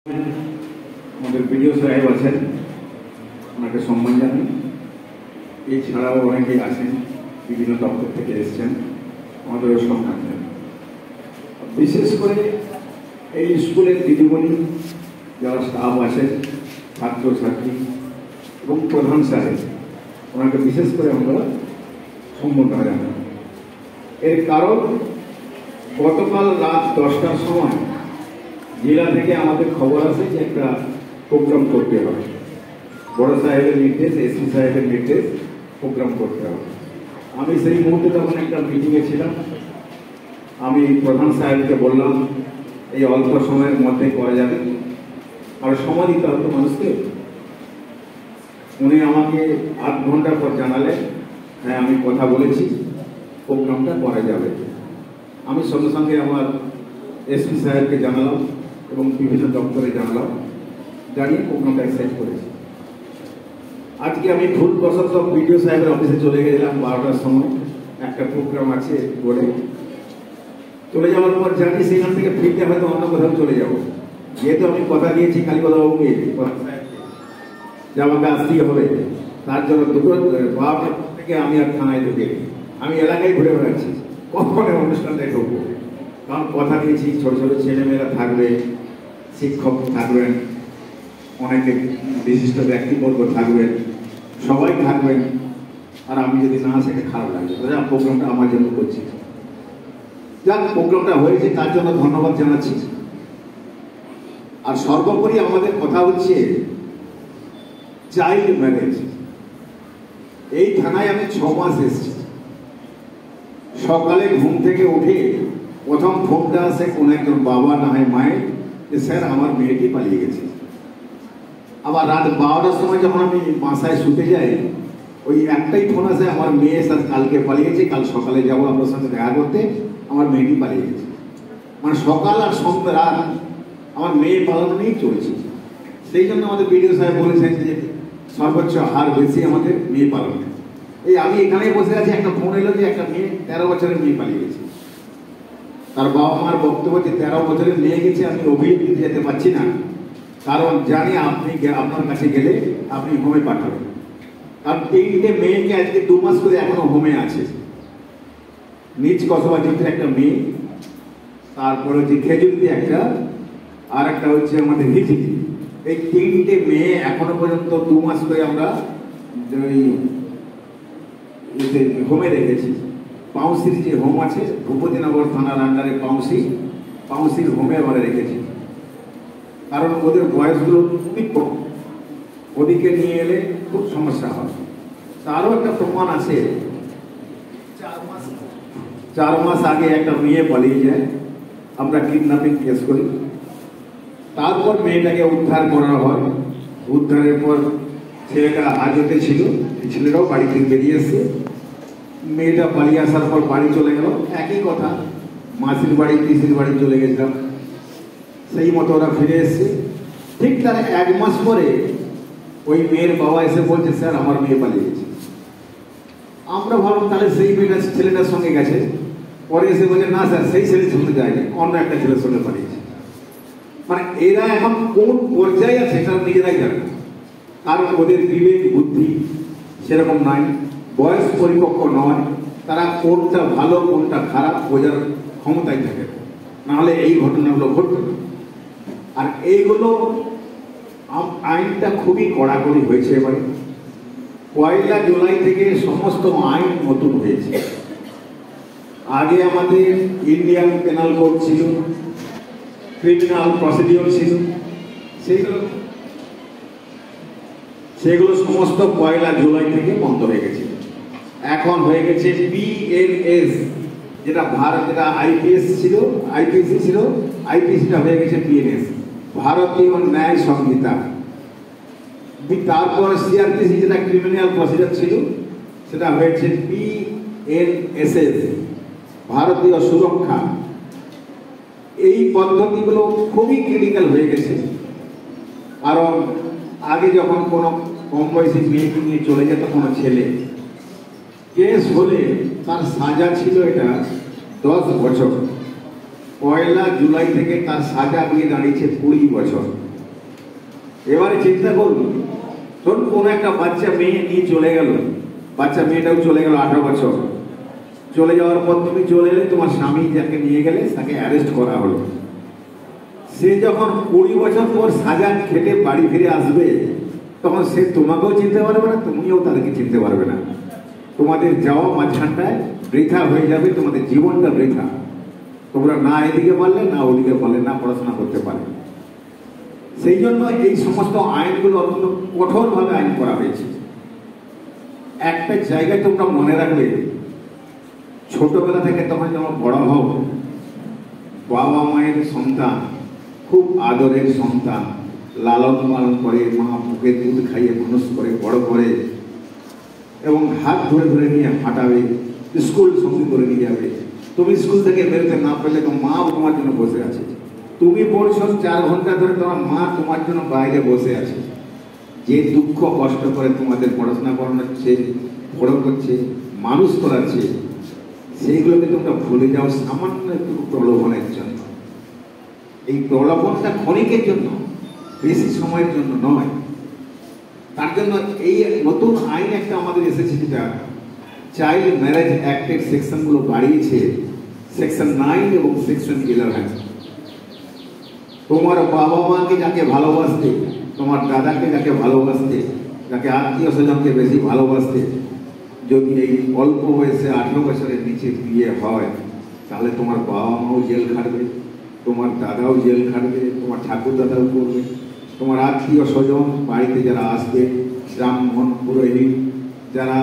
আমাদের বিডিও সাহেব আছেন, ওনাকে সম্মান জানাই। এছাড়াও অনেকেই আছেন, বিভিন্ন দপ্তর থেকে এসেছেন, আমাদেরও সম্মান জানাই। বিশেষ করে এই স্কুলের দিদিমণি, যারা স্টাফ আছেন, ছাত্রছাত্রী এবং প্রধান সাহেব, ওনাকে বিশেষ করে আমরা সম্বর্ধনা জানাই। এর কারণ গতকাল রাত 10টার সময় জেলা থেকে আমাদের খবর আসে যে একটা প্রোগ্রাম করতে হবে, বড় সাহেবের নির্দেশ, এসপি সাহেবের নির্দেশ, প্রোগ্রাম করতে হবে। আমি সেই মুহূর্তে তখন একটা মিটিংয়ে ছিলাম। আমি প্রধান সাহেবকে বললাম এই অল্প সময়ের মধ্যে করা যাবে, আর সময় দিতে হবে মানুষকে। উনি আমাকে 8 ঘন্টা পর জানালেন, হ্যাঁ আমি কথা বলেছি, প্রোগ্রামটা করা যাবে। আমি সঙ্গে সঙ্গে আমার এসপি সাহেবকে জানালাম এবং বিভিন্ন দপ্তরে জানালাম, জানিয়ে প্রোগ্রামটা অ্যাকসেপ্ট করেছি। আজকে আমি ভুলবশত বিডিও সাহেবের অফিসে চলে গেছিলাম 12টার সময়, একটা প্রোগ্রাম আছে বলে। চলে যাওয়ার পর জানি সেখান থেকে ফিরতে হয়তো অন্য কোথাও চলে যাব, যেহেতু আমি কথা দিয়েছি কালীপদবাবুকে যে আমাকে আসতেই হবে। তার জন্য দুটো 12টা থেকে আমি আর থানায় ঢুকে, আমি এলাকায় ঘুরে বেড়াচ্ছি কখন অনুষ্ঠানটায় ঢুকবো। কারণ কথা দিয়েছি ছোট ছোট ছেলেমেয়েরা থাকবে, শিক্ষক থাকবেন, অনেকে বিশিষ্ট ব্যক্তিবর্গ থাকবেন, সবাই থাকবেন। আর আমি যদি না সেটা খারাপ লাগবে, প্রোগ্রামটা আমার জন্য করছি। যাক, প্রোগ্রামটা হয়েছে, তার জন্য ধন্যবাদ জানাচ্ছি। আর সর্বোপরি আমাদের কথা হচ্ছে চাইল্ড ম্যারেজ। এই থানায় আমি 6 মাস এসেছি। সকালে ঘুম থেকে উঠে প্রথম ফোনটা আসে কোন একজন বাবা না হয় মায়ের, যে স্যার আমার মেয়েটি পালিয়ে গেছে। আবার রাত 12টার সময় যখন আমি বাসায় শুতে যাই, ওই একটাই ফোন আসে, আমার মেয়ে স্যার কালকে পালিয়েছে, কাল সকালে যাবো আপনার সঙ্গে দেখা করতে, আমার মেয়েটি পালিয়ে গেছে। মানে সকাল আর সন্ধ্যা রাত আমার মেয়ে পালানো নিয়েই চলছে। সেই জন্য আমাদের বিডিও সাহেব বলেছেন যে সর্বোচ্চ হার বেশি আমাদের মেয়ে পালানো। এই আমি এখানেই বসে আছি, একটা ফোন এলো যে একটা মেয়ে 13 বছরের মেয়ে পালিয়ে গেছে। তার বাবা মার বক্তব্য যে 13 বছরের মেয়ে গেছে, আমি অভিযোগ দিতে যেতে পারছি না, কারণ জানি আপনি আপনার কাছে গেলে আপনি হোমে পাঠাবেন। কারণ 3টে মেয়েকে আজকে 2 মাস করে এখনো হোমে আছে। নিজ কসবা যুদ্ধের একটা মেয়ে, তারপরে হচ্ছে খেজুরিতে একটা, আর একটা হচ্ছে আমাদের হিচিটি। এই 3টে মেয়ে এখনো পর্যন্ত 2 মাস করে আমরা হোমে রেখেছি। পাউসির যে হোম আছে, ভূপতিনগর থানার আন্ডারে পাউসির হোমে আমরা রেখেছি। কারণ ওদের বয়সগুলো খুবই কম, ওদিকে নিয়ে এলে খুব সমস্যা হয়। তারও একটা প্রমাণ আছে, 4 মাস আগে একটা মেয়ে পালিয়ে যায়, আমরা কিডন্যাপিং কেস করি। তারপর মেয়েটাকে উদ্ধার করা হয়। উদ্ধারের পর ছেলেটা হাজতে ছিল, ছেলেটাও বাড়ি থেকে বেরিয়ে এসছে। মেয়েটা পালিয়ে আসার পর বাড়ি চলে গেল, একই কথা, মাসির বাড়ি পিসির বাড়ি চলে গেছিলাম, সেই মতো ওরা ফিরে এসছে। ঠিক তার 1 মাস পরে ওই মেয়ের বাবা এসে বলছে, স্যার আমার মেয়ে পালিয়ে গেছে। আমরা ভাবলাম তাহলে সেই মেয়েটা ছেলেটার সঙ্গে গেছে। পরে এসে বলছে, না স্যার সেই ছেলের সঙ্গে যায়নি, অন্য একটা ছেলের সঙ্গে পালিয়েছে। মানে এরা এখন কোন পর্যায়ে আছে তারা নিজেরাই জানে, কারণ ওদের বিবেক বুদ্ধি সেরকম নাই, বয়স পরিপক্ক নয়, তারা কোনটা ভালো কোনটা খারাপ বোঝার ক্ষমতায় থাকে, নাহলে এই ঘটনাগুলো ঘটবে না। আর এইগুলো আইনটা খুবই কড়াকড়ি হয়েছে এবারে। 1 জুলাই থেকে সমস্ত আইন নতুন হয়েছে। আগে আমাদের ইন্ডিয়ান পেনাল কোড ছিল, ক্রিমিনাল প্রসিডিওর ছিল, সেগুলো সমস্ত 1 জুলাই থেকে বন্ধ হয়ে গেছে। এখন হয়ে গেছে PNS, যেটা যেটা আইপিএস ছিল, আইপিসি ছিল, আইপিসিটা হয়ে গেছে PNS, ভারতীয় ন্যায় সংহিতা। তারপর CRPC যেটা ক্রিমিনাল প্রসিডিওর ছিল, সেটা হয়েছে PNSS, ভারতীয় সুরক্ষা। এই পদ্ধতিগুলো খুবই ক্রিটিক্যাল হয়ে গেছে। কারণ আগে যখন কোনো কম বয়সী মেয়েকে নিয়ে চলে যেত কোনো ছেলে, কেস হলে তার সাজা ছিল এটা 10 বছর। 1 জুলাই থেকে তার সাজা দিয়ে দাঁড়িয়েছে 20 বছর। এবারে চিন্তা করুন, ধরুন কোন একটা বাচ্চা মেয়ে নিয়ে চলে গেল, বাচ্চা মেয়েটাও চলে গেল 18 বছর, চলে যাওয়ার পর তুমি চলে এলে, তোমার স্বামী যাকে নিয়ে গেলে তাকে অ্যারেস্ট করা হলো। সে যখন 20 বছর পর সাজা খেটে বাড়ি ফিরে আসবে, তখন সে তোমাকেও চিনতে পারবে না, তুমিও তাদেরকে চিনতে পারবে না। তোমাদের যাওয়া মাঝখানটায় বৃথা হয়ে যাবে, তোমাদের জীবনটা বৃথা। তোমরা না এদিকে পারলে, না ওদিকে পারলে, না পড়াশোনা করতে পারলে। সেই জন্য এই সমস্ত আইনগুলো অত্যন্ত কঠোরভাবে আইন করা হয়েছে। একটা জায়গায় তোমরা মনে রাখবে, ছোটবেলা থেকে তোমরা যখন বড় হও, বাবা মায়ের সন্তান, খুব আদরের সন্তান, লালন পালন করে, মা বুকে দুধ খাইয়ে মানুষ করে, বড় করে, এবং হাত ধরে ধরে নিয়ে হাঁটাবে, স্কুল সঙ্গে করে নিয়ে যাবে। তুমি স্কুল থেকে বেরোতে না পারলে তো মা তোমার জন্য বসে আছে। তুমি পড়ছো 4 ঘন্টা ধরে, তোমার মা তোমার জন্য বাইরে বসে আছে। যে দুঃখ কষ্ট করে তোমাদের পড়াশোনা করাচ্ছে, বড় করছে, মানুষ করাচ্ছে, সেইগুলোকে তোমরা ভুলে যাও সামান্য একটু প্রলোভনের জন্য। এই প্রলোভনটা ক্ষণিকের জন্য, বেশি সময়ের জন্য নয়। তার জন্য এই নতুন আইন একটা আমাদের এসেছে, যেটা চাইল্ড ম্যারেজ অ্যাক্টের সেকশনগুলো বাড়িয়েছে, সেকশন 9 এবং সেকশন 11। তোমার বাবা মাকে যাকে ভালোবাসতে, তোমার দাদাকে যাকে ভালোবাসতে, যাকে আত্মীয় স্বজনকে বেশি ভালোবাসতে, যদি এই অল্প বয়সে 18 বছরের নিচে বিয়ে হয়, তাহলে তোমার বাবা মাও জেল খাটবে, তোমার দাদাও জেল খাটবে, তোমার ঠাকুর দাদাও করবে, তোমার আত্মীয় স্বজন বাড়িতে যারা আসবে, ব্রাহ্মণ পুরোহিত যারা